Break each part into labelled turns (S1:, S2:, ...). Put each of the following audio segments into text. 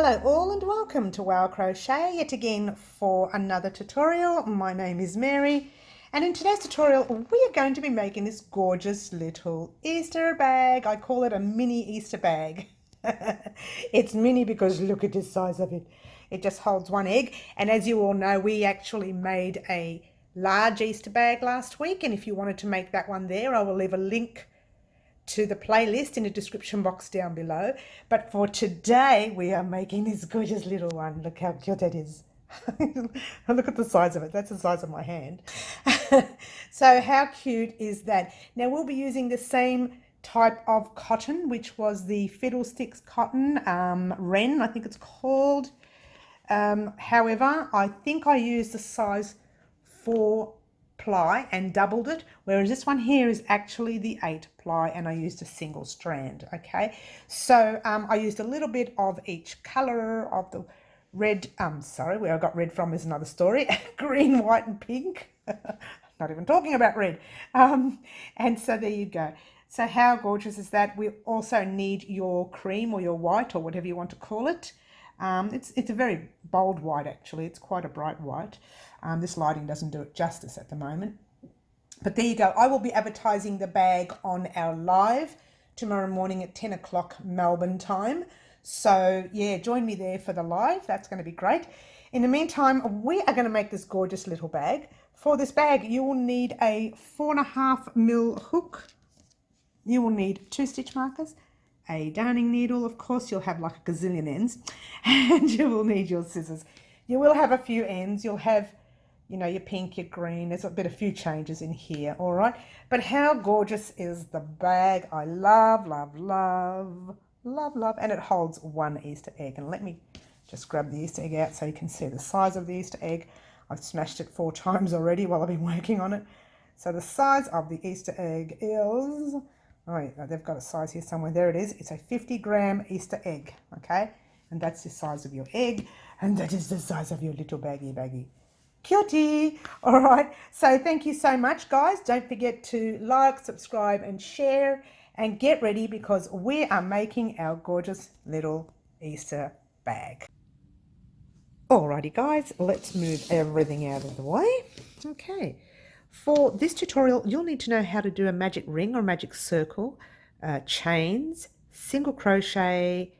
S1: Hello all and welcome to Wow Crochet yet again for another tutorial. My name is Mary and in today's tutorial we are going to be making this gorgeous little Easter bag. I call it a mini Easter bag. It's mini because look at the size of it. It just holds one egg, and as you all know we actually made a large Easter bag last week, and if you wanted to make that one there I will leave a link to the playlist in the description box down below. But for today we are making this gorgeous little one. Look how cute that is. Look at the size of it. That's the size of my hand. So how cute is that? Now we'll be using the same type of cotton, which was the Fiddlesticks cotton, Wren I think it's called. However, I think I used the size 4 ply and doubled it, whereas this one here is actually the 8 ply and I used a single strand. Okay, so I used a little bit of each color of the red, sorry, where I got red from is another story. Green, white and pink. Not even talking about red. And so there you go. So how gorgeous is that? We also need your cream or your white or whatever you want to call it. It's a very bold white actually. It's quite a bright white. This lighting doesn't do it justice at the moment. But there you go. I will be advertising the bag on our live tomorrow morning at 10 o'clock Melbourne time. So yeah, join me there for the live. That's going to be great. In the meantime, we are going to make this gorgeous little bag. For this bag, you will need a 4.5mm hook. You will need 2 stitch markers, a darning needle, of course you'll have like a gazillion ends, and you will need your scissors. You will have a few ends, you'll have, you know, your pink, your green, there's a few changes in here, all right? But how gorgeous is the bag? I love, love, love, love, love, and it holds 1 Easter egg. And let me just grab the Easter egg out so you can see the size of the Easter egg. I've smashed it 4 times already while I've been working on it. So the size of the Easter egg is, oh wait, they've got a size here somewhere. There it is. It's a 50-gram Easter egg, okay? And that's the size of your egg, and that is the size of your little baggy. Cutie! All right, so thank you so much, guys. Don't forget to like, subscribe, and share, and get ready because we are making our gorgeous little Easter bag. Alrighty, guys, let's move everything out of the way. Okay. For this tutorial, you'll need to know how to do a magic ring or magic circle, chains, single crochet,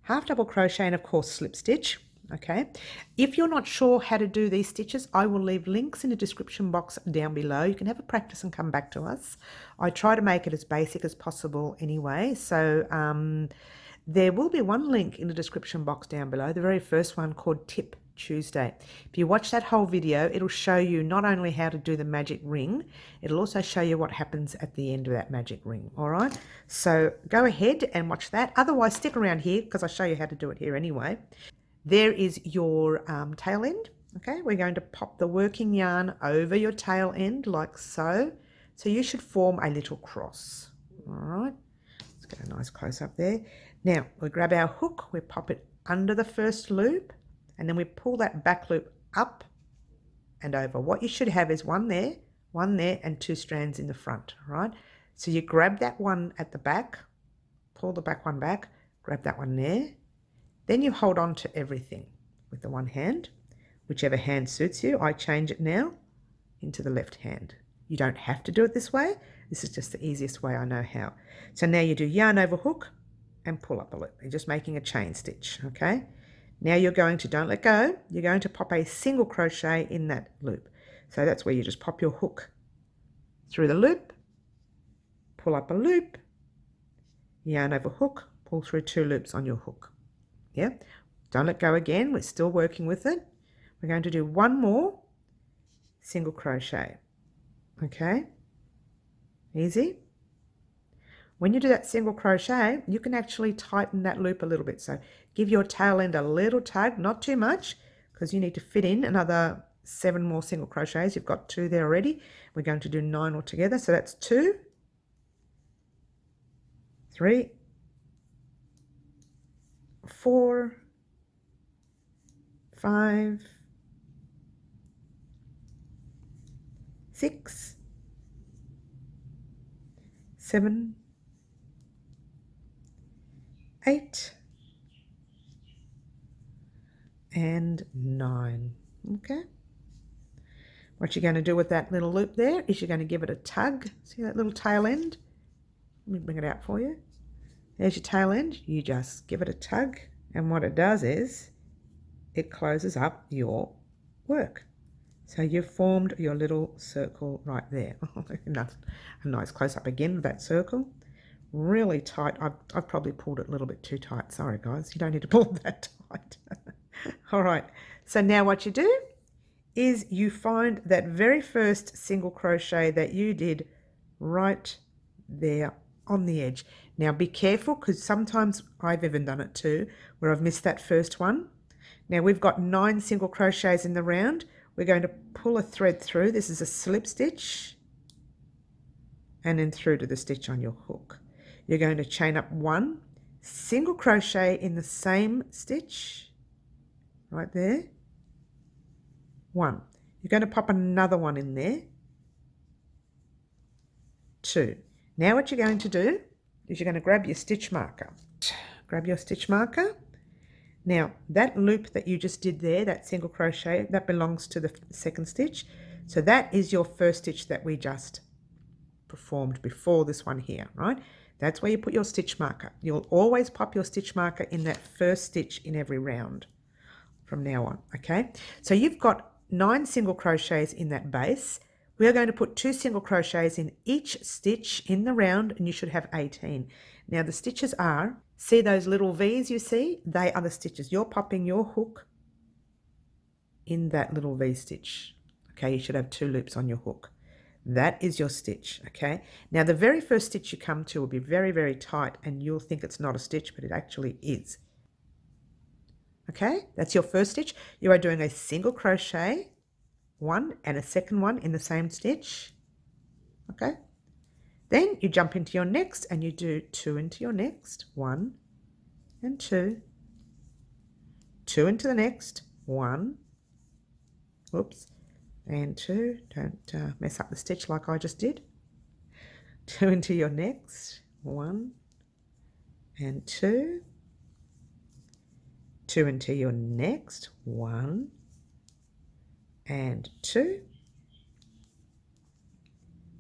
S1: half double crochet, and of course slip stitch. Okay, if you're not sure how to do these stitches, I will leave links in the description box down below. You can have a practice and come back to us. I try to make it as basic as possible anyway, so there will be one link in the description box down below, the very first one called Tip Tuesday. If you watch that whole video, it'll show you not only how to do the magic ring, it'll also show you what happens at the end of that magic ring. All right, so go ahead and watch that. Otherwise, stick around here because I'll show you how to do it here anyway. There is your tail end. Okay, we're going to pop the working yarn over your tail end like so. So you should form a little cross. All right, let's get a nice close up there. Now we grab our hook, we pop it under the first loop, and then we pull that back loop up and over. What you should have is one there, and 2 strands in the front, right? So you grab that one at the back, pull the back one back, grab that one there. Then you hold on to everything with the one hand, whichever hand suits you. I change it now into the left hand. You don't have to do it this way. This is just the easiest way I know how. So now you do yarn over hook and pull up a loop. You're just making a chain stitch, okay? Now you're going to, don't let go, you're going to pop a single crochet in that loop. So that's where you just pop your hook through the loop, pull up a loop, yarn over hook, pull through 2 loops on your hook. Yeah, don't let go again, we're still working with it. We're going to do 1 more single crochet, okay? Easy. When you do that single crochet, you can actually tighten that loop a little bit. So give your tail end a little tug, not too much, because you need to fit in another 7 more single crochets. You've got 2 there already. We're going to do 9 altogether. So that's 2, 3, 4, 5, 6, 7, 8, and 9. Okay. What you're going to do with that little loop there is you're going to give it a tug. See that little tail end? Let me bring it out for you. There's your tail end. You just give it a tug, and what it does is it closes up your work. So you've formed your little circle right there. A nice close-up again of that circle. Really tight. I've probably pulled it a little bit too tight. Sorry, guys. You don't need to pull it that tight. All right. So now what you do is you find that very first single crochet that you did right there on the edge. Now be careful, because sometimes I've even done it too, where I've missed that first one. Now we've got 9 single crochets in the round. We're going to pull a thread through. This is a slip stitch, and then through to the stitch on your hook. You're going to chain up 1 single crochet in the same stitch right there. 1. You're going to pop another one in there. 2. Now what you're going to do is you're going to grab your stitch marker. Grab your stitch marker. Now that loop that you just did there, that single crochet, that belongs to the second stitch. So that is your first stitch that we just performed before this one here, right? That's where you put your stitch marker. You'll always pop your stitch marker in that first stitch in every round from now on, okay? So you've got 9 single crochets in that base. We are going to put 2 single crochets in each stitch in the round, and you should have 18. Now the stitches are, see those little V's you see? They are the stitches. You're popping your hook in that little V stitch. Okay, you should have 2 loops on your hook. That is your stitch, okay? Now the very first stitch you come to will be very, very tight, and you'll think it's not a stitch, but it actually is. Okay, that's your first stitch. You are doing a single crochet, 1 and a second one in the same stitch. Okay, then you jump into your next and you do 2 into your next, 1 and 2, 2 into the next, 1, whoops, and 2. Don't mess up the stitch like I just did. 2 into your next, 1 and 2, 2 into your next, 1 and 2,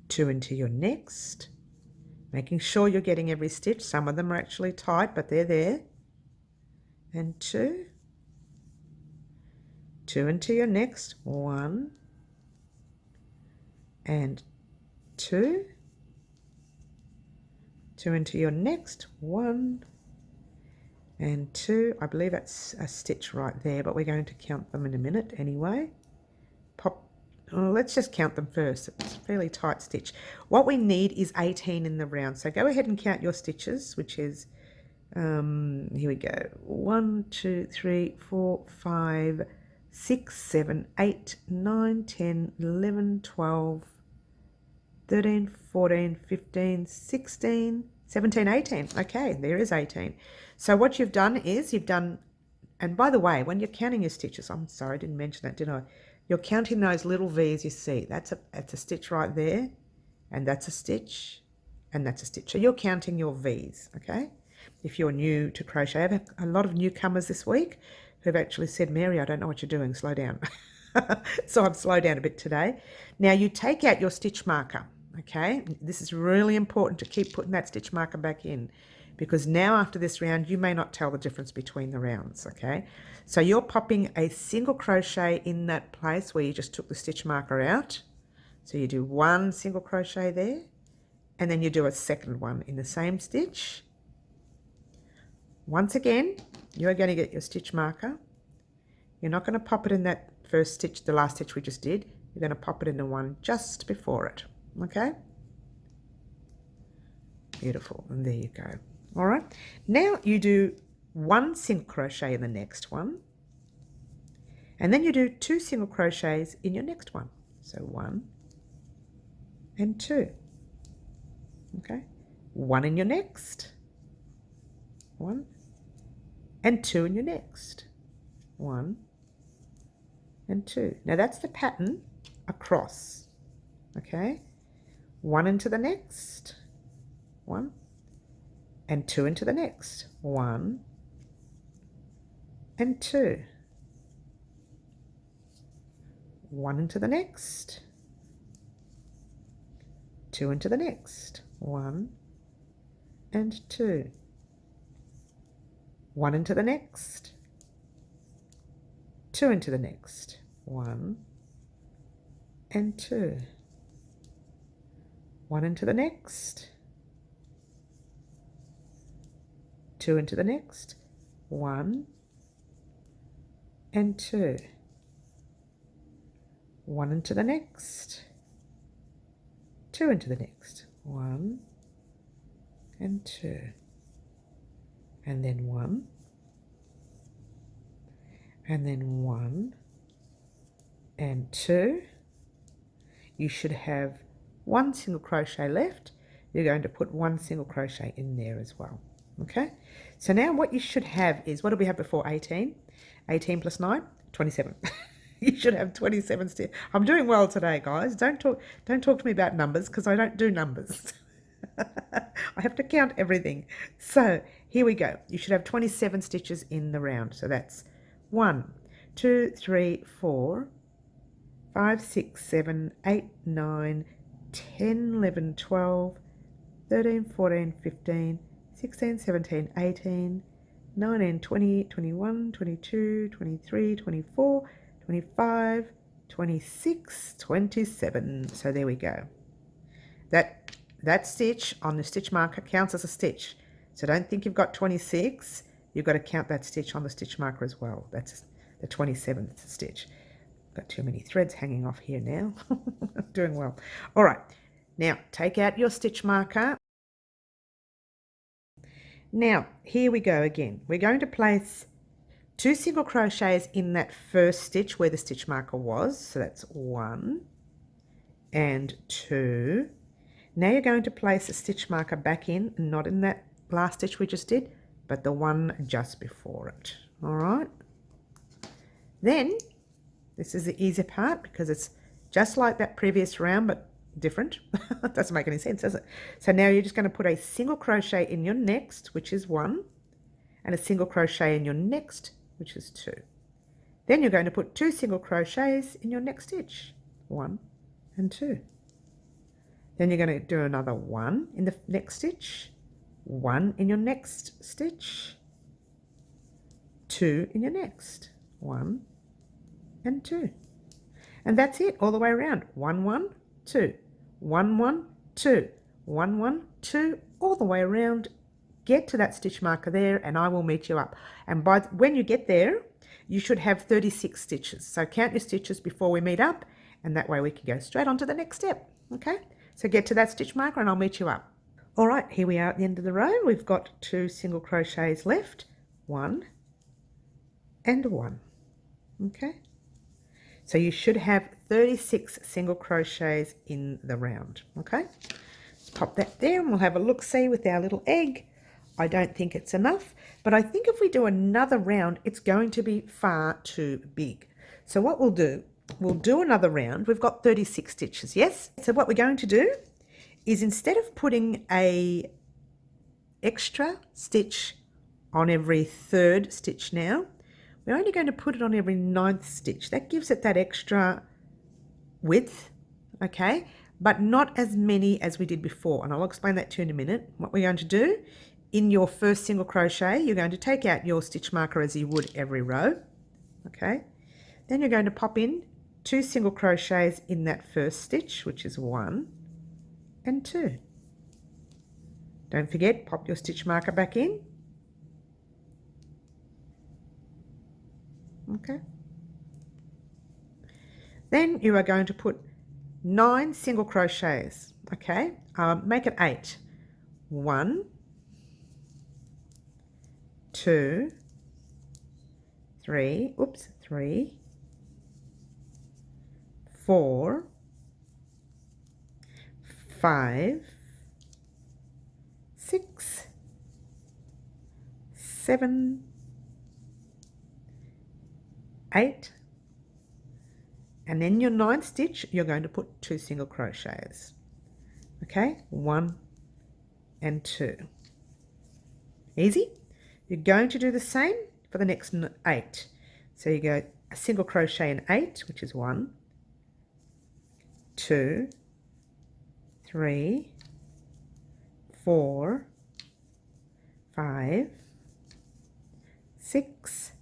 S1: 2 into your next, making sure you're getting every stitch. Some of them are actually tight, but they're there, and 2, 2 into your next, 1 and 2, 2 into your next, 1 and 2. I believe that's a stitch right there, but we're going to count them in a minute anyway. Let's just count them first. It's a fairly tight stitch. What we need is 18 in the round. So go ahead and count your stitches, which is, here we go, 1, 2, 3, 4, 5, 6, 7, 8, 9, 10, 11, 12, 13, 14, 15, 16, 17, 18. Okay, there is 18. So what you've done is you've done, and by the way, when you're counting your stitches, I'm sorry, I didn't mention that, did I? You're counting those little V's you see. That's a stitch right there, and that's a stitch, and that's a stitch. So you're counting your V's, okay? If you're new to crochet, I've had a lot of newcomers this week who've actually said, Mary, I don't know what you're doing, slow down. So I've slowed down a bit today. Now you take out your stitch marker, okay? This is really important to keep putting that stitch marker back in, because now after this round, you may not tell the difference between the rounds, okay? So you're popping a single crochet in that place where you just took the stitch marker out. So you do 1 single crochet there, and then you do a second one in the same stitch. Once again, you're going to get your stitch marker. You're not going to pop it in that first stitch, the last stitch we just did. You're going to pop it in the one just before it, okay? Beautiful, and there you go. All right, now you do 1 single crochet in the next one, and then you do 2 single crochets in your next one. So 1 and 2, okay? 1 in your next, 1 and 2 in your next, 1 and 2. Now that's the pattern across, okay? 1 into the next, 1 and 2 into the next, 1 and 2, 1 into the next, 2 into the next, 1 and 2, 1 into the next, 2 into the next, 1 and 2, 1 into the next, 2 into the next, 1 and 2, 1 into the next, 2 into the next, 1 and 2, and then 1, and then 1 and 2. You should have 1 single crochet left. You're going to put 1 single crochet in there as well. Okay, so now what you should have is, what did we have before? 18 plus 9, 27. You should have 27 stitches. I'm doing well today, guys. Don't talk to me about numbers, because I don't do numbers. I have to count everything. So here we go. You should have 27 stitches in the round. So that's 1, 2, 3, 4, 5, 6, 7, 8, 9, 10, 11, 12, 13, 14, 15, 16, 17, 18, 19, 20, 21, 22, 23, 24, 25, 26, 27. So there we go. That stitch on the stitch marker counts as a stitch. So don't think you've got 26. You've got to count that stitch on the stitch marker as well. That's the 27th stitch. Got too many threads hanging off here now. Doing well. All right. Now take out your stitch marker. Now here we go again. We're going to place 2 single crochets in that first stitch where the stitch marker was. So that's 1 and 2. Now you're going to place a stitch marker back in, not in that last stitch we just did, but the one just before it. All right. Then this is the easy part, because it's just like that previous round but different. Doesn't make any sense, does it? So now you're just going to put a single crochet in your next, which is 1, and a single crochet in your next, which is 2. Then you're going to put 2 single crochets in your next stitch, 1 and 2. Then you're going to do another 1 in the next stitch, 1 in your next stitch, 2 in your next, 1 and 2. And that's it all the way around. 1, 1, 2, 1, 1, 2, 1, 1, 2, all the way around. Get to that stitch marker there and I will meet you up. And when you get there, you should have 36 stitches. So count your stitches before we meet up, and that way we can go straight on to the next step. Okay, so get to that stitch marker and I'll meet you up. All right, here we are at the end of the row. We've got 2 single crochets left, 1 and 1. Okay, so you should have 36 single crochets in the round. Okay, let's pop that there and we'll have a look-see with our little egg. I don't think it's enough, but I think if we do another round, it's going to be far too big. So what we'll do another round. We've got 36 stitches, yes? So what we're going to do is, instead of putting a extra stitch on every 3rd stitch now, we're only going to put it on every 9th stitch. That gives it that extra width, okay? But not as many as we did before, and I'll explain that to you in a minute. What we're going to do, in your first single crochet, you're going to take out your stitch marker as you would every row, okay? Then you're going to pop in 2 single crochets in that first stitch, which is 1 and 2. Don't forget, pop your stitch marker back in. Okay. Then you are going to put 9 single crochets, okay? Make it 8. 1, 2, 3, 3, 4, 5, 6, 7, 8, and then your 9th stitch you're going to put 2 single crochets, okay? 1 and 2. Easy. You're going to do the same for the next 8. So you go a single crochet in 8, which is 1, 2, 3, 4, 5, 6,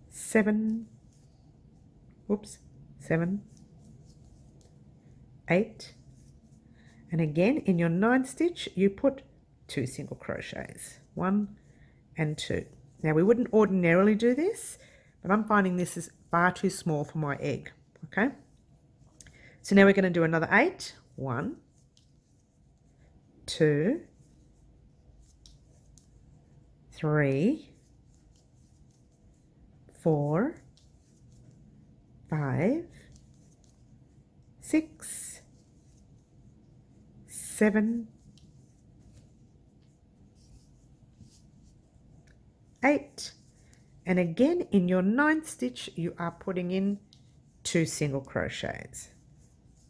S1: 7, 7, 8, and again in your 9th stitch you put 2 single crochets, 1 and 2. Now we wouldn't ordinarily do this, but I'm finding this is far too small for my egg. Okay, so now we're going to do another 8, 1, 2, 3, 4, 5, 6, 7, 8, and again in your 9th stitch you are putting in 2 single crochets.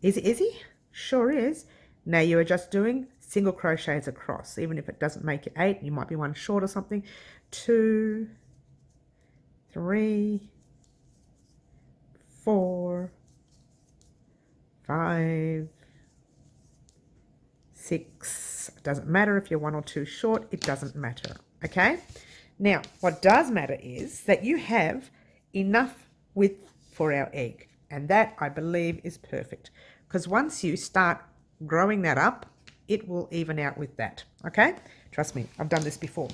S1: Is it easy? Sure is. Now you are just doing single crochets across, even if it doesn't make it 8, you might be one short or something. 2, 3, 4, 5, 6. It doesn't matter if you're 1 or 2 short, it doesn't matter. Okay, now what does matter is that you have enough width for our egg, and that I believe is perfect, because once you start growing that up it will even out with that. Okay, trust me, I've done this before.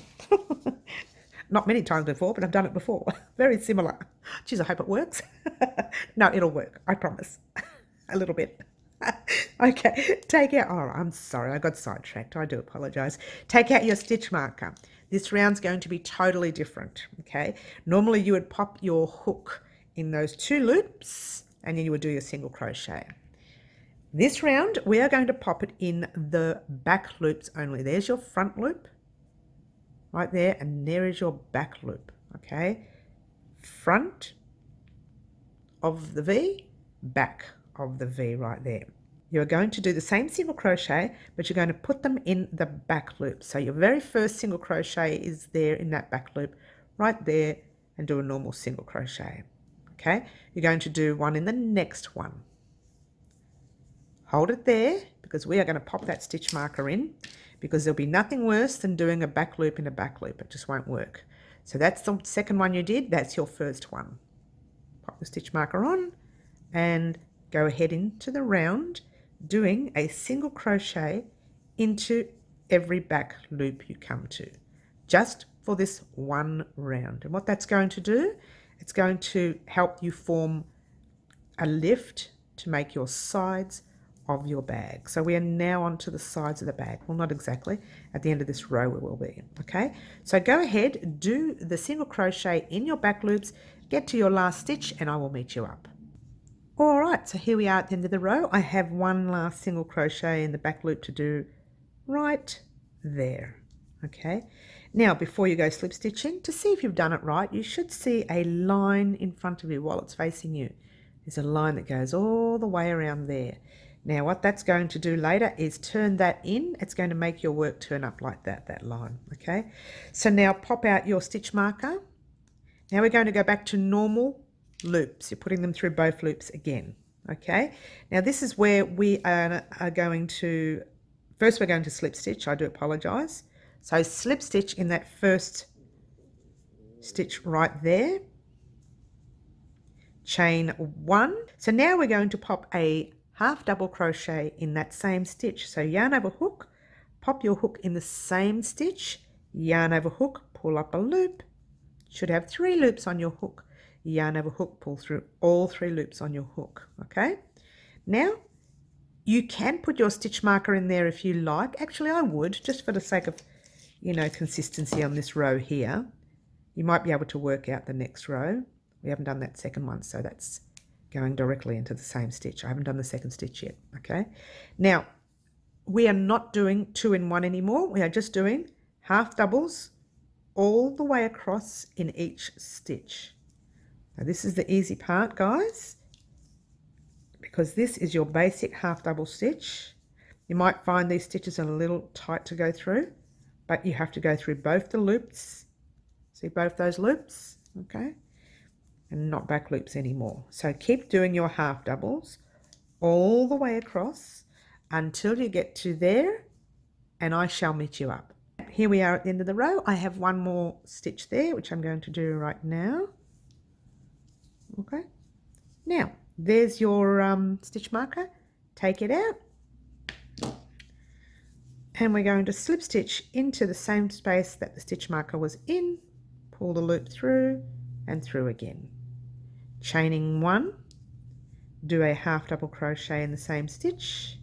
S1: Not many times before, but I've done it before. Very similar. Geez, I hope it works. No, it'll work, I promise. A little bit. Okay, take out, oh, I'm sorry, I got sidetracked. I do apologize. Take out your stitch marker. This round's going to be totally different, okay? Normally you would pop your hook in those 2 loops and then you would do your single crochet. This round, we are going to pop it in the back loops only. There's your front loop right there, and there is your back loop, okay? Front of the V, back of the V right there. You're going to do the same single crochet, but you're going to put them in the back loop. So your very first single crochet is there in that back loop right there, and do a normal single crochet. Okay, you're going to do one in the next one. Hold it there, because we are going to pop that stitch marker in, because there'll be nothing worse than doing a back loop in a back loop. It just won't work. So that's the second one you did, that's your first one. Pop the stitch marker on and go ahead into the round, doing a single crochet into every back loop you come to, just for this one round. And what that's going to do, it's going to help you form a lift to make your sides of your bag. So we are now onto the sides of the bag. Well, not exactly. At the end of this row we will be. Okay, so go ahead, do the single crochet in your back loops, get to your last stitch, and I will meet you up. All right, so here we are at the end of the row. I have one last single crochet in the back loop to do right there. Okay, now before you go slip stitching, to see if you've done it right, you should see a line in front of you while it's facing you. There's a line that goes all the way around there. Now what that's going to do later is turn that in. It's going to make your work turn up like that, that line. Okay, so now pop out your stitch marker. Now we're going to go back to normal loops. You're putting them through both loops again. Okay, now this is where we are going to, first we're going to slip stitch. I do apologize. So slip stitch in that first stitch right there, chain 1. So now we're going to pop a half double crochet in that same stitch. So yarn over hook, pop your hook in the same stitch, yarn over hook, pull up a loop, should have 3 loops on your hook, yarn over hook, pull through all 3 loops on your hook. Okay, now you can put your stitch marker in there if you like. Actually I would, just for the sake of, you know, consistency on this row here. You might be able to work out the next row. We haven't done that second one, so that's going directly into the same stitch. I haven't done the second stitch yet. Okay, now we are not doing 2 in 1 anymore. We are just doing half doubles all the way across in each stitch. Now this is the easy part, guys, because this is your basic half double stitch. You might find these stitches are a little tight to go through, but you have to go through both the loops. See both those loops? Okay, and not back loops anymore. So keep doing your half doubles all the way across until you get to there, and I shall meet you up. Here we are at the end of the row. I have one more stitch there, which I'm going to do right now. Okay, now there's your stitch marker. Take it out, and we're going to slip stitch into the same space that the stitch marker was in, pull the loop through and through again, chaining one, do a half double crochet in the same stitch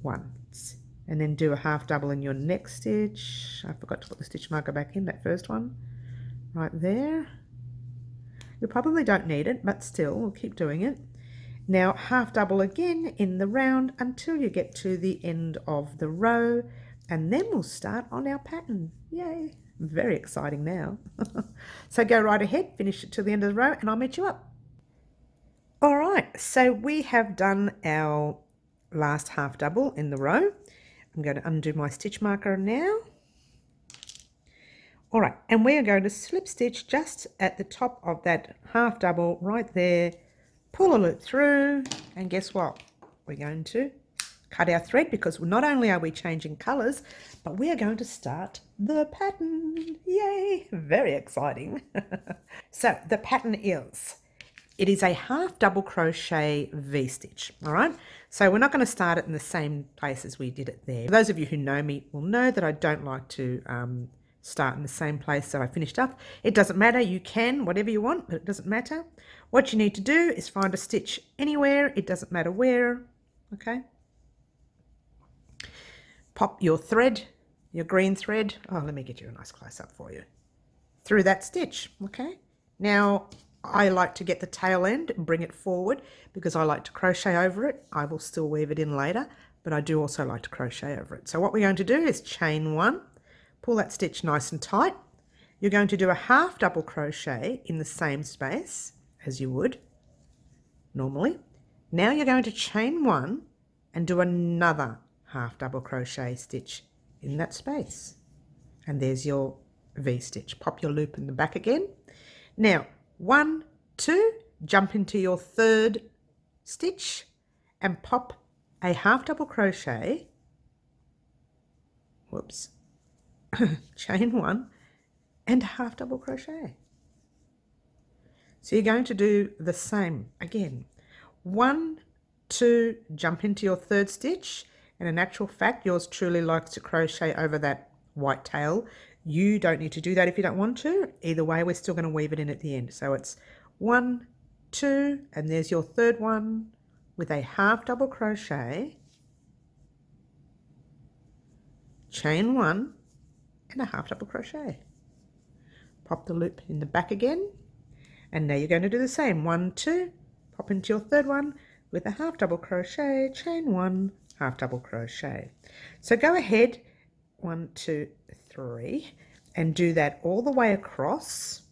S1: once, and then do a half double in your next stitch. I forgot to put the stitch marker back in, that first one right there. You probably don't need it, but still we'll keep doing it. Now half double again in the round until you get to the end of the row, and then we'll start on our pattern. Yay, very exciting now. So go right ahead, finish it till the end of the row, and I'll meet you up. All right, so we have done our last half double in the row. I'm going to undo my stitch marker now. All right, and we are going to slip stitch just at the top of that half double right there, pull a loop through, and guess what? We're going to cut our thread, because not only are we changing colors, but we are going to start the pattern. Yay, very exciting. So the pattern is, it is a half double crochet V-stitch, all right? So we're not going to start it in the same place as we did it there. For those of you who know me will know that I don't like to start in the same place that I finished up. It doesn't matter, you can, whatever you want, but it doesn't matter. What you need to do is find a stitch anywhere, it doesn't matter where, okay? Pop your thread, your green thread, oh, let me get you a nice close-up for you, through that stitch, okay? Now, I like to get the tail end and bring it forward because I like to crochet over it. I will still weave it in later, but I do also like to crochet over it. So what we're going to do is chain one, pull that stitch nice and tight. You're going to do a half double crochet in the same space as you would normally. Now you're going to chain one and do another half double crochet stitch in that space. And there's your V-stitch. Pop your loop in the back again. Now, 1, 2, jump into your third stitch and pop a half double crochet. Whoops. Chain one and a half double crochet. So you're going to do the same again. 1, 2, jump into your third stitch, and in actual fact yours truly likes to crochet over that white tail. You don't need to do that if you don't want to. Either way, we're still going to weave it in at the end. So it's 1, 2, and there's your third one with a half double crochet, chain one, and a half double crochet. Pop the loop in the back again, and now you're going to do the same. 1, 2, pop into your third one with a half double crochet, chain one, half double crochet. So go ahead, 1, 2, 3, and do that all the way across.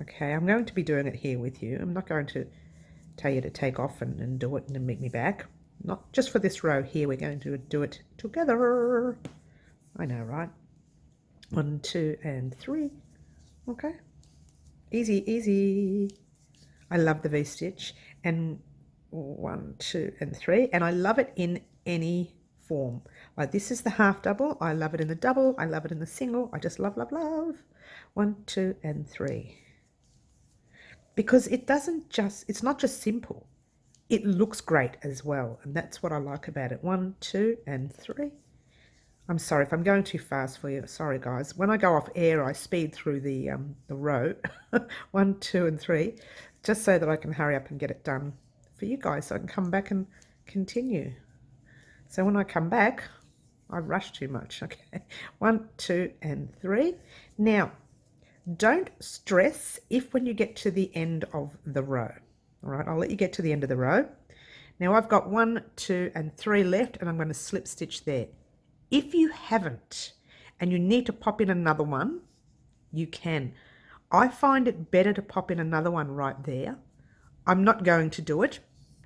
S1: Okay, I'm going to be doing it here with you. I'm not going to tell you to take off and do it and then meet me back. Not just for this row here, we're going to do it together. I know, right? 1, 2, and 3. Okay, easy, easy. I love the V-stitch, and 1, 2, and 3, and I love it in any form. Like this is the half double. I love it in the double. I love it in the single. I just love, love, love. 1, 2, and 3. Because it doesn't just, it's not just simple. It looks great as well, and that's what I like about it. 1, 2, and 3. I'm sorry if I'm going too fast for you. Sorry, guys. When I go off air, I speed through the row. 1, 2, and 3, just so that I can hurry up and get it done for you guys, so I can come back and continue. So when I come back, I rush too much. Okay, 1, 2, and 3. Now, don't stress if when you get to the end of the row. All right, I'll let you get to the end of the row. Now I've got 1, 2, and 3 left, and I'm going to slip stitch there. If you haven't, and you need to pop in another one, you can. I find it better to pop in another one right there. I'm not going to do it,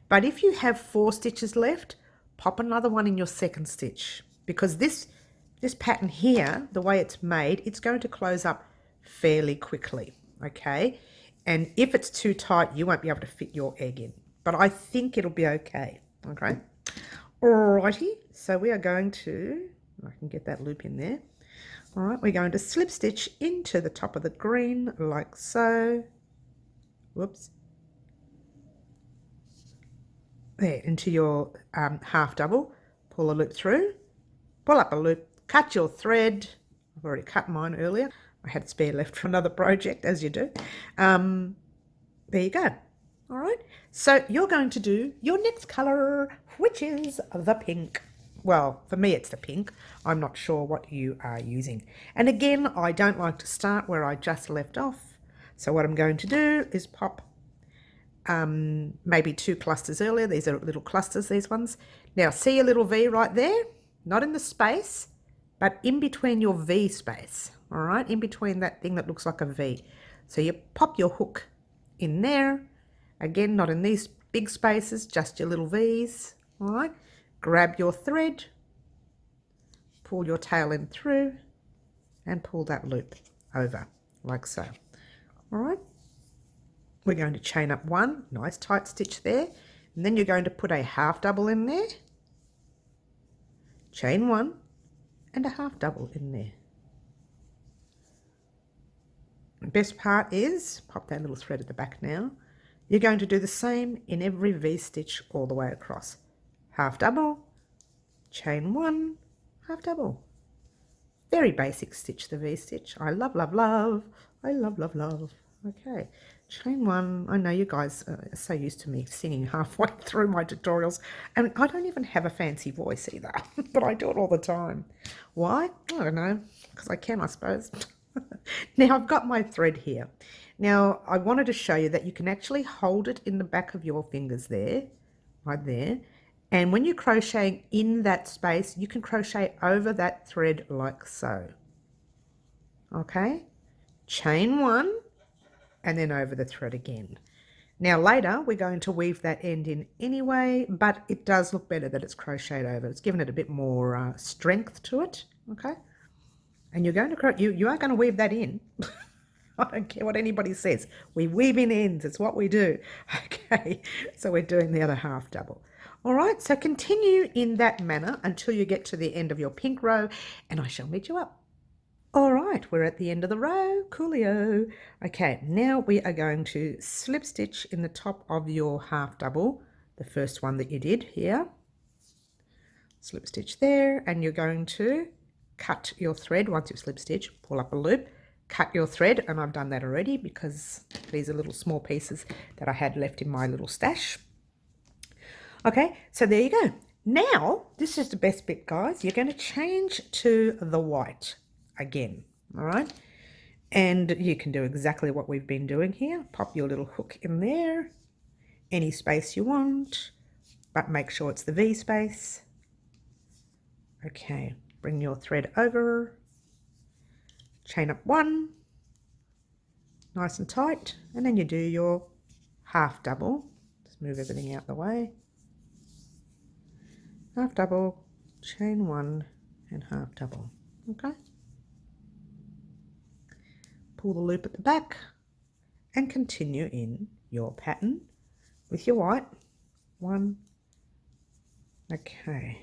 S1: but if you have 4 stitches left, pop another one in your second stitch, because this pattern here, the way it's made, it's going to close up fairly quickly. okay? And if it's too tight, you won't be able to fit your egg in. But I think it'll be okay, okay? Alrighty, so we are going to, I can get that loop in there. All right, we're going to slip stitch into the top of the green like so. Whoops. There, into your half double. Pull a loop through, pull up a loop, cut your thread. I've already cut mine earlier. I had spare left for another project, as you do. There you go. All right, so you're going to do your next colour, which is the pink. Well, for me it's the pink. I'm not sure what you are using. And again, I don't like to start where I just left off. So what I'm going to do is pop maybe 2 clusters earlier. These are little clusters, these ones. Now see a little V right there? Not in the space, but in between your V space. All right, in between that thing that looks like a V. So you pop your hook in there. Again, not in these big spaces, just your little V's. All right, grab your thread, pull your tail end through, and pull that loop over like so. All right, we're going to chain up 1, nice tight stitch there, and then you're going to put a half double in there, chain 1, and a half double in there. The best part is, pop that little thread at the back now, you're going to do the same in every V-stitch all the way across. Half double, chain 1, half double. Very basic stitch, the V-stitch. I love, love, love. I love, love, love. Okay, chain 1. I know you guys are so used to me singing halfway through my tutorials, and I don't even have a fancy voice either, but I do it all the time. Why? I don't know, because I can, I suppose. Now I've got my thread here. Now I wanted to show you that you can actually hold it in the back of your fingers there, right there. And when you're crocheting in that space, you can crochet over that thread like so. Okay, chain 1 and then over the thread again. Now later we're going to weave that end in anyway, but it does look better that it's crocheted over. It's given it a bit more strength to it. Okay, and you're going to you are going to weave that in. I don't care what anybody says. We weave in ends. It's what we do. Okay, so we're doing the other half double. All right, so continue in that manner until you get to the end of your pink row, and I shall meet you up. All right, we're at the end of the row. Coolio. Okay, now we are going to slip stitch in the top of your half double, the first one that you did here. Slip stitch there, and you're going to cut your thread once you've slip stitched, pull up a loop, cut your thread, and I've done that already because these are little small pieces that I had left in my little stash. Okay, so there you go. Now, this is the best bit, guys. You're going to change to the white again, all right? And you can do exactly what we've been doing here. Pop your little hook in there, any space you want, but make sure it's the V space. Okay, bring your thread over, chain up 1, nice and tight, and then you do your half double. Just move everything out the way. Half double, chain 1, and half double. Okay, pull the loop at the back and continue in your pattern with your white 1. Okay,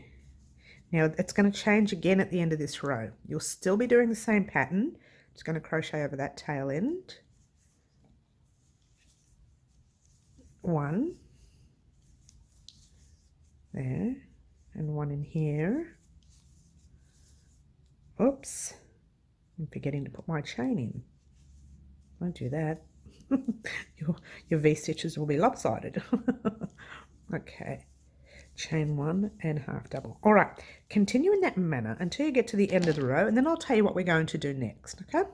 S1: now it's going to change again at the end of this row. You'll still be doing the same pattern. Just going to crochet over that tail end. 1 there, and 1 in here. Oops, I'm forgetting to put my chain in. Don't do that. your V-stitches will be lopsided. Okay, chain 1 and half double. All right, continue in that manner until you get to the end of the row, and then I'll tell you what we're going to do next, okay?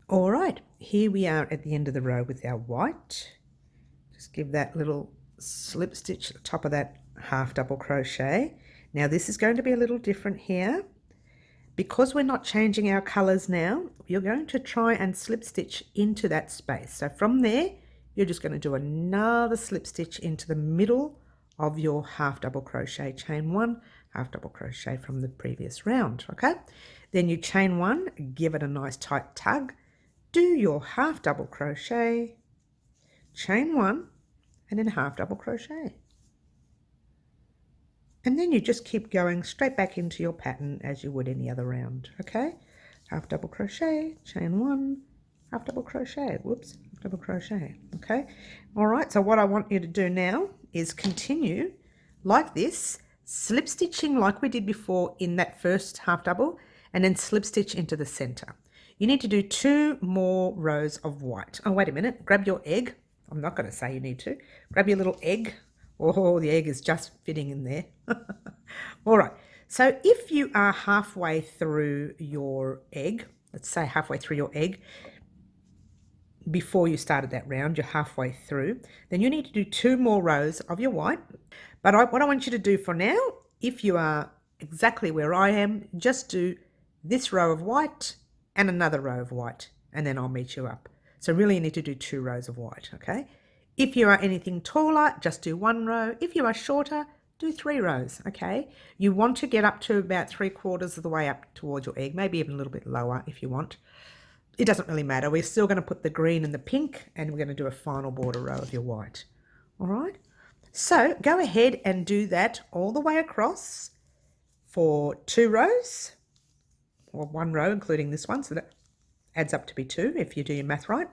S1: All right, here we are at the end of the row with our white. Just give that little slip stitch at the top of that half double crochet. Now this is going to be a little different here. Because we're not changing our colors now, you're going to try and slip stitch into that space. So from there, you're just going to do another slip stitch into the middle of your half double crochet, chain 1, half double crochet from the previous round, okay? Then you chain 1, give it a nice tight tug, do your half double crochet, chain one, and then half double crochet. And then you just keep going straight back into your pattern as you would any other round, okay? Half double crochet, chain one, half double crochet, whoops, double crochet, okay? All right, so what I want you to do now is continue like this, slip stitching like we did before in that first half double, and then slip stitch into the center. You need to do 2 more rows of white. Oh, wait a minute, grab your egg. I'm not going to say you need to. Grab your little egg. Oh, the egg is just fitting in there. All right, so if you are halfway through your egg, let's say halfway through your egg, before you started that round, you're halfway through, then you need to do 2 more rows of your white. But what I want you to do for now, if you are exactly where I am, just do this row of white and another row of white, and then I'll meet you up. So really you need to do 2 rows of white, okay? If you are anything taller, just do 1 row. If you are shorter, do 3 rows, okay? You want to get up to about 3/4 of the way up towards your egg, maybe even a little bit lower if you want. It doesn't really matter. We're still going to put the green and the pink, and we're going to do a final border row of your white, all right? So go ahead and do that all the way across for 2 rows, or 1 row including this one, so that adds up to be 2 if you do your math right.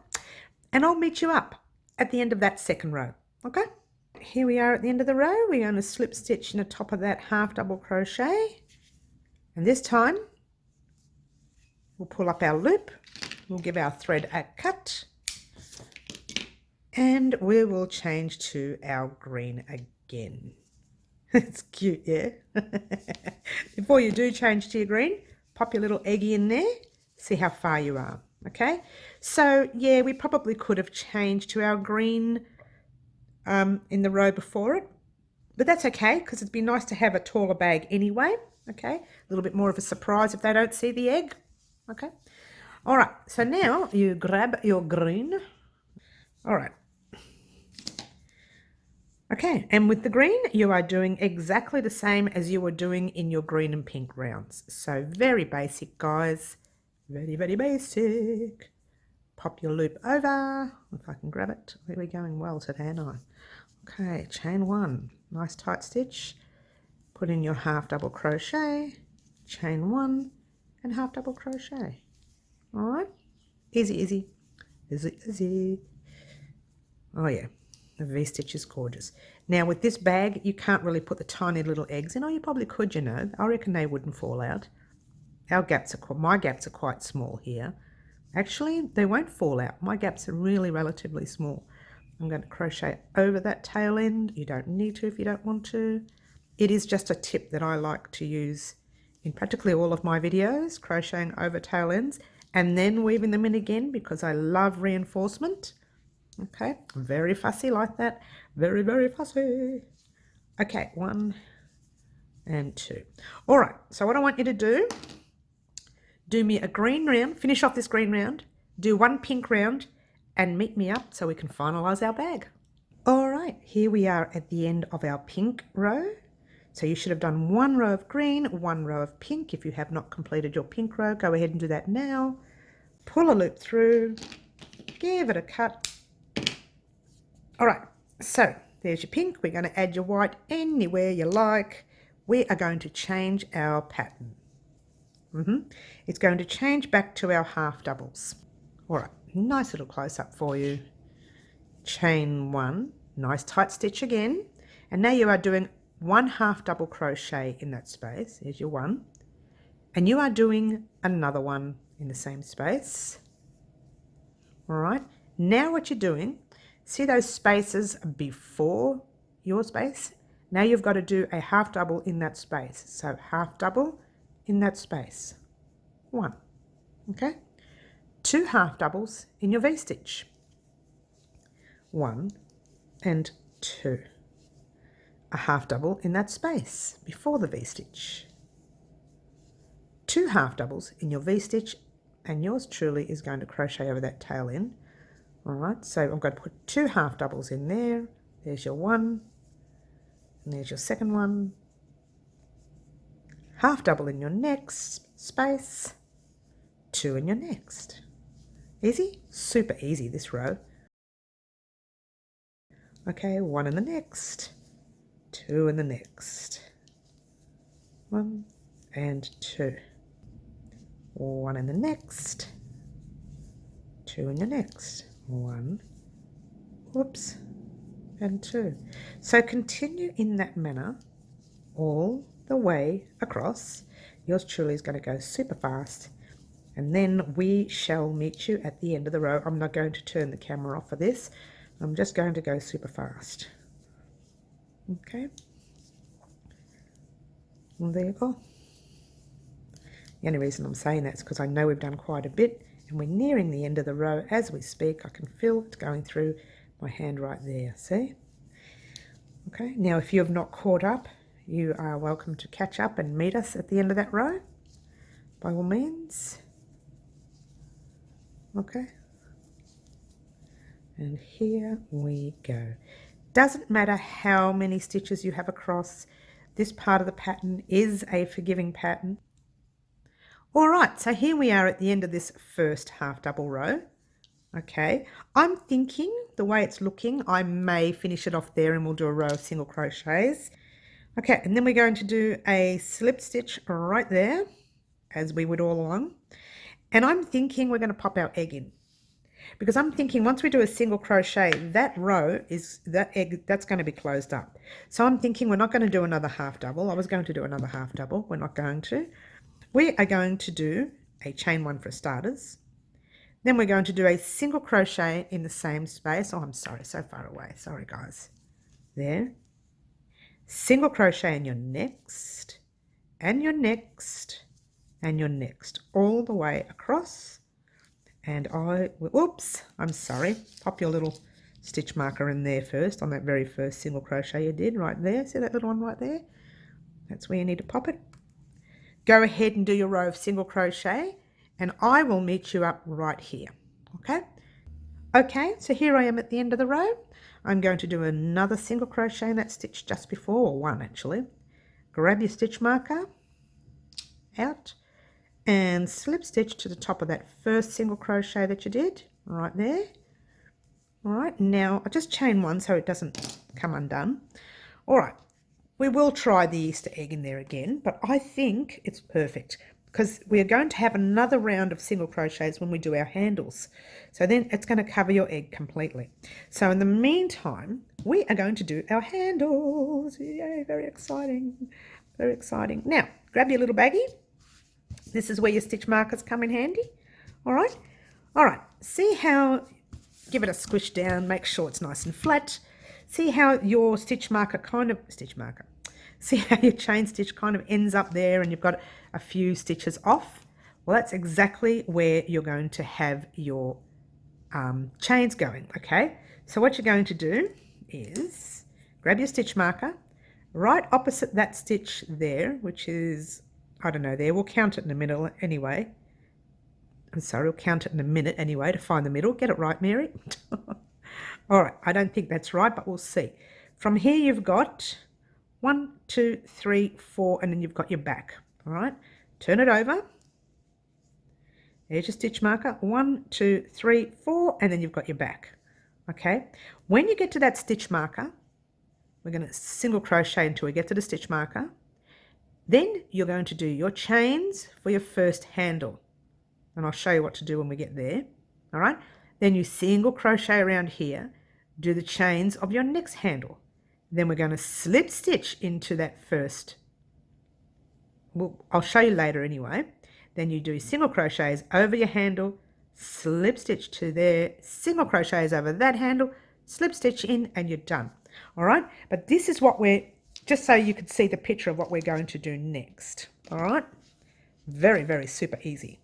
S1: And I'll meet you up at the end of that second row, okay? Here we are at the end of the row. We're going to slip stitch in the top of that half double crochet, and this time we'll pull up our loop, we'll give our thread a cut, and we will change to our green again. It's cute, yeah? Before you do change to your green, pop your little eggy in there, see how far you are, okay? So yeah, we probably could have changed to our green in the row before it, but that's okay because it'd be nice to have a taller bag anyway, okay? A little bit more of a surprise if they don't see the egg, okay? All right, so now you grab your green. All right. Okay, and with the green, you are doing exactly the same as you were doing in your green and pink rounds. So very basic, guys. Very, very basic. Pop your loop over, if I can grab it. We're going well today, aren't I? Okay, chain 1, nice tight stitch. Put in your half double crochet, chain 1, and half double crochet. All right, easy, easy, easy, easy. Oh yeah. The V-stitch is gorgeous. Now with this bag, you can't really put the tiny little eggs in. Oh, you probably could, you know. I reckon they wouldn't fall out. My gaps are quite small here. Actually, they won't fall out. My gaps are really relatively small. I'm going to crochet over that tail end. You don't need to if you don't want to. It is just a tip that I like to use in practically all of my videos, crocheting over tail ends and then weaving them in again because I love reinforcement. Okay, very fussy like that. Very, very fussy. Okay, 1 and 2. All right, so what I want you to do me a green round, finish off this green round, do 1 pink round, and meet me up so we can finalize our bag. All right, here we are at the end of our pink row. So you should have done 1 row of green, 1 row of pink. If you have not completed your pink row, go ahead and do that now. Pull a loop through, give it a cut. All right, so there's your pink. We're going to add your white anywhere you like. We are going to change our pattern. It's going to change back to our half doubles. All right, nice little close up for you. Chain 1, nice tight stitch again. And now you are doing 1 half double crochet in that space. There's your 1. And you are doing another one in the same space. All right, now what you're doing, see those spaces before your space? Now you've got to do a half double in that space. So half double in that space. 1, okay? 2 half doubles in your V-stitch. 1 and 2. A half double in that space before the V-stitch. 2 half doubles in your V-stitch, and yours truly is going to crochet over that tail end. All right, so I'm going to put 2 half doubles in there. There's your 1, and there's your second one. Half double in your next space, 2 in your next. Easy? Super easy, this row. Okay, 1 in the next, 2 in the next, 1 and 2, 1 in the next, 2 in the next, 1, whoops, and 2. So continue in that manner all the way across. Yours truly is going to go super fast, and then we shall meet you at the end of the row. I'm not going to turn the camera off for this. I'm just going to go super fast. Okay, well, there you go. The only reason I'm saying that is because I know we've done quite a bit and we're nearing the end of the row as we speak. I can feel it going through my hand right there, see? Okay, now if you have not caught up, you are welcome to catch up and meet us at the end of that row, by all means. Okay, and here we go. Doesn't matter how many stitches you have across, this part of the pattern is a forgiving pattern. All right, so here we are at the end of this first half double row. Okay, I'm thinking the way it's looking, I may finish it off there and we'll do a row of single crochets. Okay, and then we're going to do a slip stitch right there, as we would all along. And I'm thinking we're going to pop our egg in, because I'm thinking once we do a single crochet, that row is, that egg, that's going to be closed up. So I'm thinking we're not going to do another half double. I was going to do another half double. We're not going to. We are going to do a chain 1 for starters. Then we're going to do a single crochet in the same space. Oh, I'm sorry, so far away. Sorry, guys. There. Single crochet in your next, and your next, and your next, all the way across. And oops, I'm sorry. Pop your little stitch marker in there first on that very first single crochet you did right there. See that little one right there? That's where you need to pop it. Go ahead and do your row of single crochet, and I will meet you up right here. Okay? Okay, so here I am at the end of the row. I'm going to do another single crochet in that stitch just before, or one actually. Grab your stitch marker out and slip stitch to the top of that first single crochet that you did right there. All right, now I just chain 1 so it doesn't come undone. All right, we will try the Easter egg in there again, but I think it's perfect because we're going to have another round of single crochets when we do our handles. So then it's going to cover your egg completely. So in the meantime, we are going to do our handles. Yay, very exciting, very exciting. Now, grab your little baggie. This is where your stitch markers come in handy. All right, see how, give it a squish down, make sure it's nice and flat. See how your stitch marker see how your chain stitch kind of ends up there and you've got a few stitches off? Well, that's exactly where you're going to have your chains going, okay? So what you're going to do is grab your stitch marker, right opposite that stitch there, which is, I don't know, there, we'll count it in a minute anyway. I'm sorry, we'll count it in a minute anyway to find the middle. Get it right, Mary? All right, I don't think that's right, but we'll see. From here you've got 1, 2, 3, 4, and then you've got your back. All right, turn it over. There's your stitch marker. 1, 2, 3, 4, and then you've got your back. Okay, when you get to that stitch marker, we're going to single crochet until we get to the stitch marker. Then you're going to do your chains for your first handle. And I'll show you what to do when we get there. All right, then you single crochet around here, do the chains of your next handle. Then we're going to slip stitch into that first. Well, I'll show you later anyway. Then you do single crochets over your handle, slip stitch to there, single crochets over that handle, slip stitch in, and you're done. All right, but this is what we're, just so you can see the picture of what we're going to do next. All right, very, very super easy.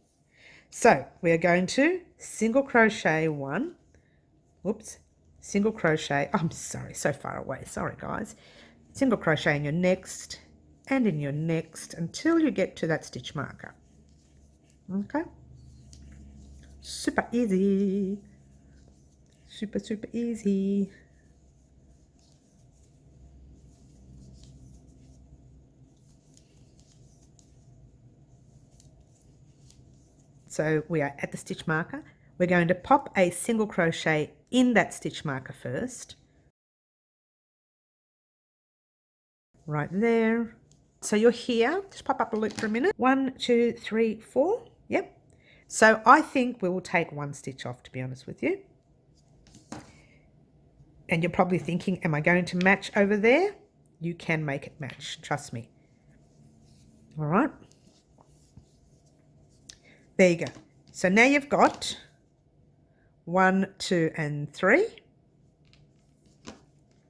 S1: So we are going to single crochet 1, whoops, single crochet, I'm sorry, so far away, sorry guys, single crochet in your next and in your next until you get to that stitch marker. Okay, super easy, super, super easy. So we are at the stitch marker. we're going to pop a single crochet in that stitch marker first, right there. So you're here, just pop up a loop for a minute. 1, 2, 3, 4. Yep. So I think we will take one stitch off, to be honest with you. And you're probably thinking, am I going to match over there? You can make it match, trust me. All right. There you go. So now you've got 1, 2, and 3.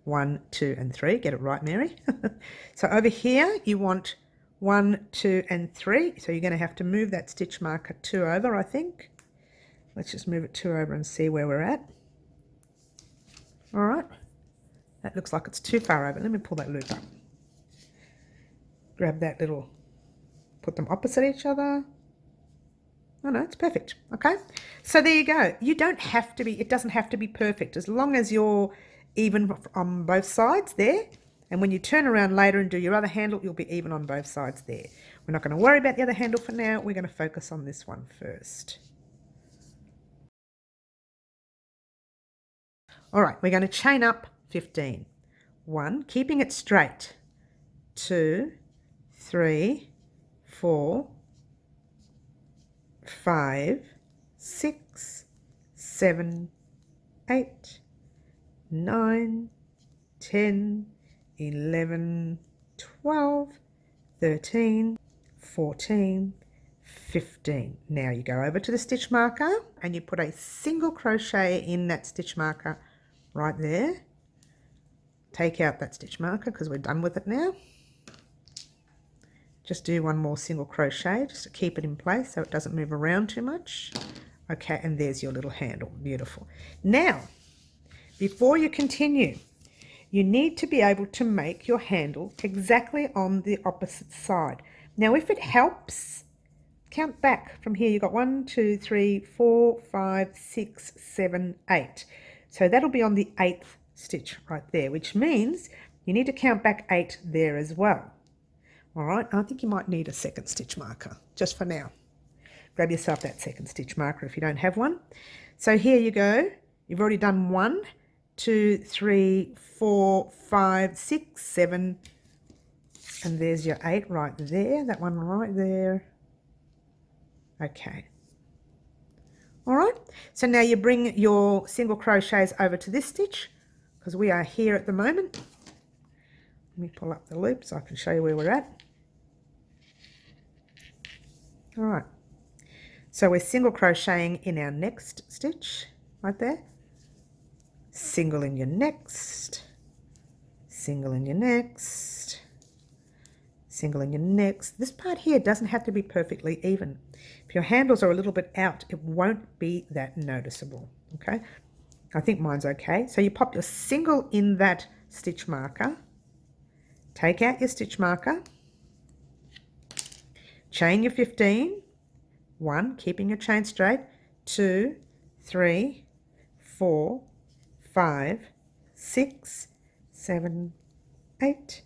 S1: 1, 2, and 3. Get it right, Mary. So over here, you want 1, 2, and 3. So you're going to have to move that stitch marker 2 over, I think. Let's just move it 2 over and see where we're at. All right. That looks like it's too far over. Let me pull that loop up. Grab that little, put them opposite each other. Oh no, it's perfect. Okay. So there you go. You don't have to be, it doesn't have to be perfect, as long as you're even on both sides there. And when you turn around later and do your other handle, you'll be even on both sides there. We're not going to worry about the other handle for now. We're going to focus on this one first. All right, we're going to chain up 15. 1, keeping it straight. 2, 3, 4, 5, 6, 7, 8, 9, 10, 11, 12, 13, 14, 15. Now you go over to the stitch marker and you put a single crochet in that stitch marker right there. Take out that stitch marker because we're done with it now. Just do one more single crochet just to keep it in place so it doesn't move around too much. Okay, and there's your little handle. Beautiful. Now, before you continue, you need to be able to make your handle exactly on the opposite side. Now, if it helps, count back from here. You've got 1, 2, 3, 4, 5, 6, 7, 8. So that'll be on the 8th stitch right there, which means you need to count back 8 there as well. All right, I think you might need a second stitch marker just for now. Grab yourself that second stitch marker if you don't have one. So here you go. You've already done 1, 2, 3, 4, 5, 6, 7, and there's your 8 right there. That one right there. Okay. All right. So now you bring your single crochets over to this stitch because we are here at the moment. Let me pull up the loop so I can show you where we're at. All right. So we're single crocheting in our next stitch right there. Single in your next, single in your next, single in your next. This part here doesn't have to be perfectly even. If your handles are a little bit out, it won't be that noticeable, okay? I think mine's okay. So you pop your single in that stitch marker, take out your stitch marker, chain your 15, 1, keeping your chain straight, 2, 3, 4, 5, 6, 7, 8,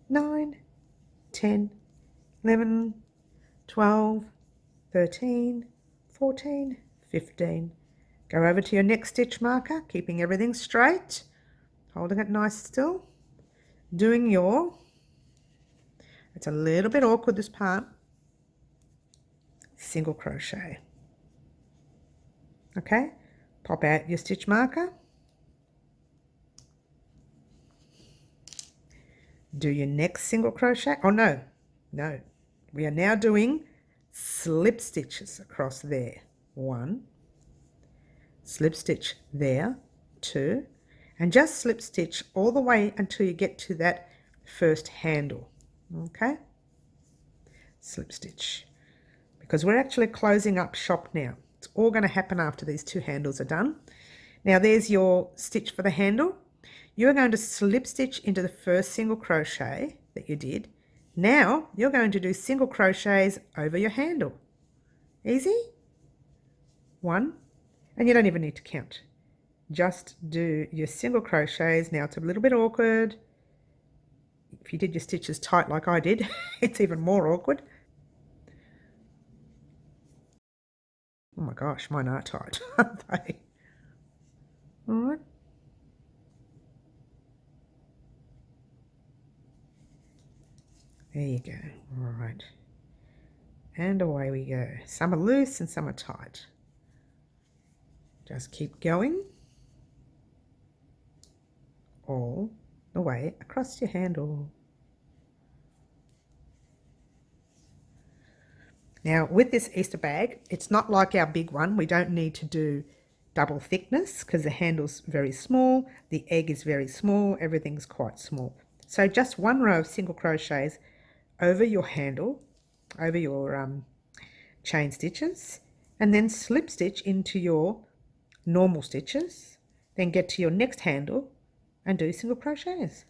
S1: 9, 10, 11, 12, 13, 14, 15. Go over to your next stitch marker, keeping everything straight, holding it nice still, doing your, it's a little bit awkward this part, single crochet. Okay, pop out your stitch marker, do your next single crochet. Oh no, we are now doing slip stitches across there. 1, slip stitch there, 2, and just slip stitch all the way until you get to that first handle. Okay, slip stitch, because we're actually closing up shop now. It's all going to happen after these 2 handles are done. Now there's your stitch for the handle. You're going to slip stitch into the first single crochet that you did. Now you're going to do single crochets over your handle. Easy? 1, and you don't even need to count. Just do your single crochets. Now it's a little bit awkward. If you did your stitches tight like I did, it's even more awkward. Oh my gosh, mine are tight, aren't they? All right. There you go. All right. And away we go. Some are loose and some are tight. Just keep going all the way across your handle. Now with this Easter bag, it's not like our big one. We don't need to do double thickness because the handle's very small, the egg is very small, everything's quite small. So just one row of single crochets over your handle, over your chain stitches, and then slip stitch into your normal stitches, then get to your next handle and do single crochets.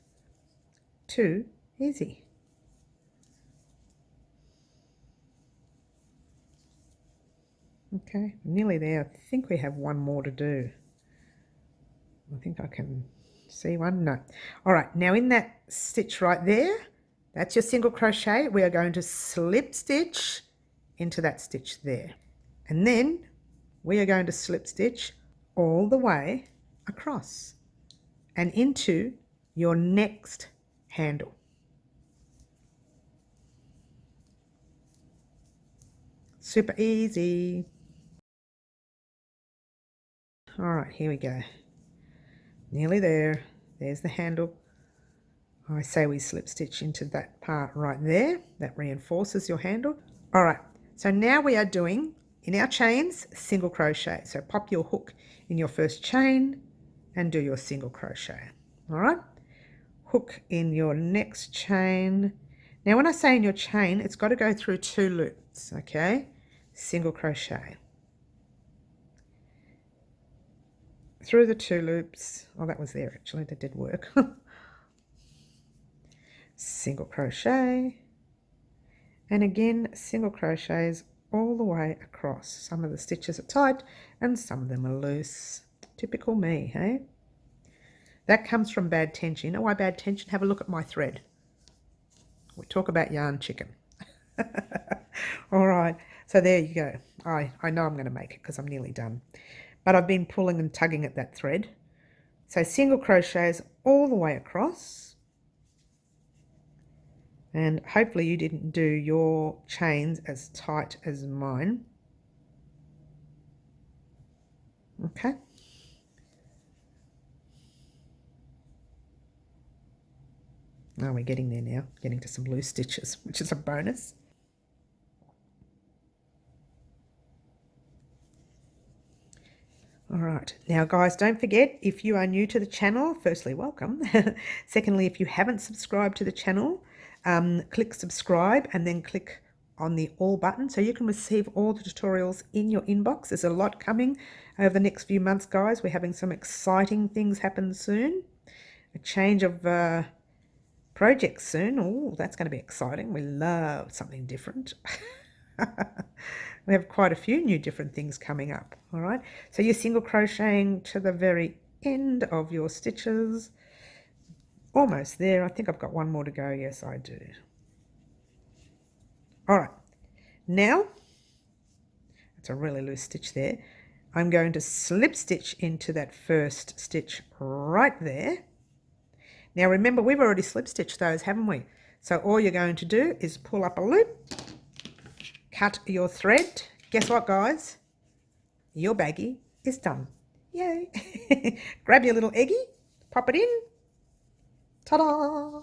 S1: Too easy. Okay, nearly there. I think we have one more to do. I think I can see one. No. All right, now in that stitch right there, that's your single crochet. We are going to slip stitch into that stitch there. And then we are going to slip stitch all the way across and into your next handle. Super easy. All right, here we go. Nearly there. There's the handle. I say we slip stitch into that part right there. That reinforces your handle. All right, so now we are doing, in our chains, single crochet. So pop your hook in your first chain and do your single crochet. All right, hook in your next chain. Now when I say in your chain, it's got to go through 2 loops, okay? Single crochet. Through the 2 loops. Oh, that was there actually, that did work. Single crochet, and again single crochets all the way across. Some of the stitches are tight and some of them are loose. Typical me, hey? That comes from bad tension. You know why bad tension? Have a look at my thread. We talk about yarn chicken. All right, so there you go. I know I'm going to make it because I'm nearly done, but I've been pulling and tugging at that thread. So single crochets all the way across. And hopefully you didn't do your chains as tight as mine. Okay. Oh, we're getting there now, getting to some loose stitches, which is a bonus. All right, now guys, don't forget, if you are new to the channel, firstly, welcome. Secondly, if you haven't subscribed to the channel, click subscribe and then click on the all button so you can receive all the tutorials in your inbox. There's a lot coming over the next few months, guys. We're having some exciting things happen soon. A change of projects soon. Oh, that's going to be exciting. We love something different. We have quite a few new different things coming up. All right, so you're single crocheting to the very end of your stitches. Almost there. I think I've got one more to go. Yes, I do. All right, now it's a really loose stitch there. I'm going to slip stitch into that first stitch right there. Now remember, we've already slip stitched those, haven't we? So all you're going to do is pull up a loop, cut your thread. Guess what, guys? Your baggie is done. Yay. Grab your little eggie, pop it in. Ta-da!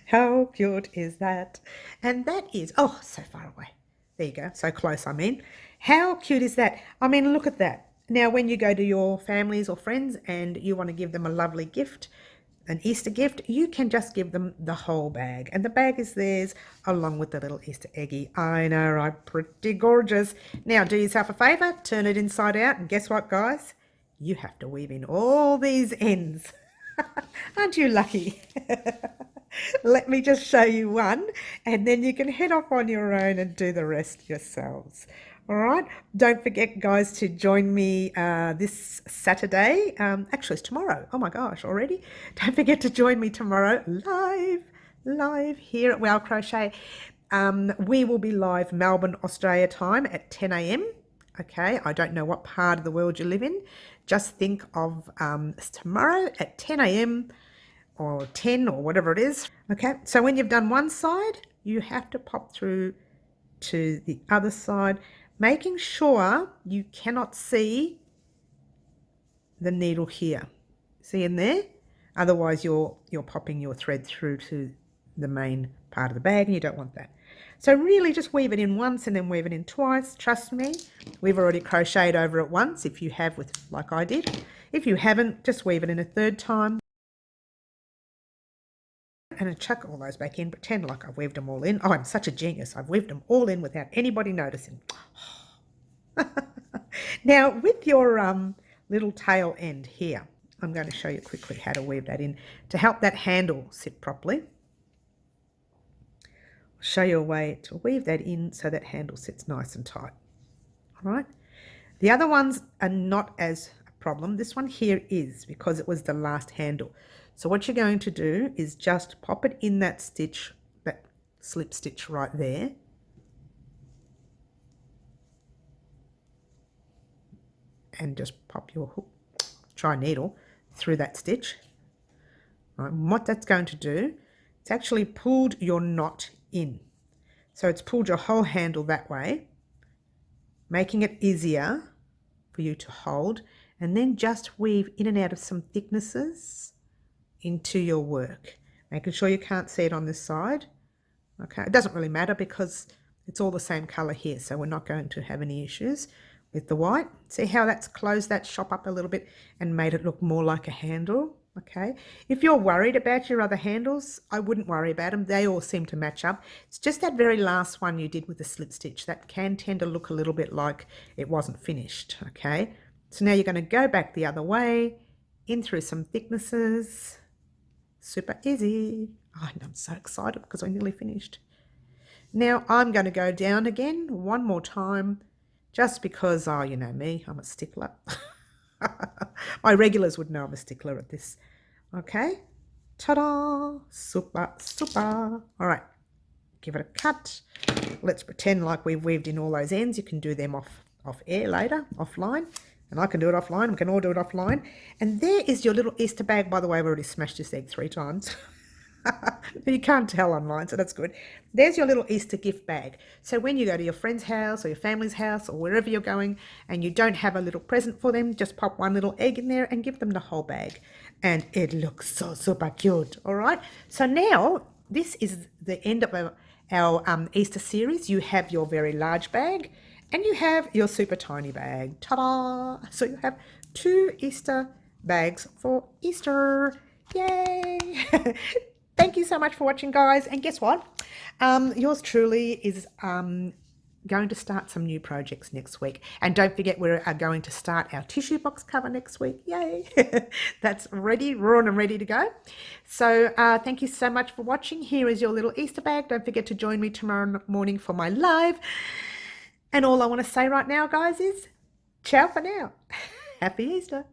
S1: How cute is that? And that is, oh, so far away. There you go, so close, I mean. How cute is that? I mean, look at that. Now, when you go to your families or friends and you want to give them a lovely gift, an Easter gift, you can just give them the whole bag. And the bag is theirs along with the little Easter eggie. I know, right? Pretty gorgeous. Now, do yourself a favour, turn it inside out, and guess what, guys? You have to weave in all these ends. Aren't you lucky? Let me just show you one, and then you can head off on your own and do the rest yourselves. All right, don't forget, guys, to join me this Saturday. Actually, it's tomorrow. Oh my gosh, already? Don't forget to join me tomorrow live here at Wow Crochet. We will be live Melbourne, Australia time at 10 a.m. Okay, I don't know what part of the world you live in. Just think of tomorrow at 10 a.m. or 10 or whatever it is. Okay, so when you've done one side, you have to pop through to the other side, making sure you cannot see the needle here. See in there? Otherwise you're popping your thread through to the main part of the bag and you don't want that. So really just weave it in once and then weave it in twice. Trust me, we've already crocheted over it once if you have, with like I did. If you haven't, just weave it in a third time. And then chuck all those back in, pretend like I've weaved them all in. Oh, I'm such a genius. I've weaved them all in without anybody noticing. Now with your little tail end here, I'm going to show you quickly how to weave that in to help that handle sit properly. I'll show you a way to weave that in so that handle sits nice and tight. All right. The other ones are not as a problem. This one here is, because it was the last handle. So what you're going to do is just pop it in that stitch, that slip stitch right there. And just pop your hook, try needle, through that stitch. Right, and what that's going to do, it's actually pulled your knot in. So it's pulled your whole handle that way, making it easier for you to hold, and then just weave in and out of some thicknesses into your work, making sure you can't see it on this side. Okay, it doesn't really matter because it's all the same color here, so we're not going to have any issues with the white. See how that's closed that shop up a little bit and made it look more like a handle. Okay, if you're worried about your other handles, I wouldn't worry about them. They all seem to match up. It's just that very last one you did with the slip stitch that can tend to look a little bit like it wasn't finished. Okay, so now you're going to go back the other way, in through some thicknesses. Super easy. Oh, I'm so excited because we're nearly finished. Now I'm going to go down again one more time, just because, oh, you know me, I'm a stickler. My regulars would know I'm a stickler at this. Okay, ta-da, super, super. All right, give it a cut. Let's pretend like we've weaved in all those ends. You can do them off air later, offline. And I can do it offline. We can all do it offline. And there is your little Easter bag. By the way, I've already smashed this egg 3 times. You can't tell online, so that's good. There's your little Easter gift bag. So when you go to your friend's house or your family's house or wherever you're going and you don't have a little present for them, just pop one little egg in there and give them the whole bag. And it looks so super cute. All right. So now this is the end of our Easter series. You have your very large bag and you have your super tiny bag. Ta-da! So you have 2 Easter bags for Easter. Yay! Thank you so much for watching, guys. And guess what? Yours truly is going to start some new projects next week. And don't forget, we are going to start our tissue box cover next week. Yay! That's ready, raw and ready to go. So thank you so much for watching. Here is your little Easter bag. Don't forget to join me tomorrow morning for my live. And all I want to say right now, guys, is ciao for now. Happy Easter.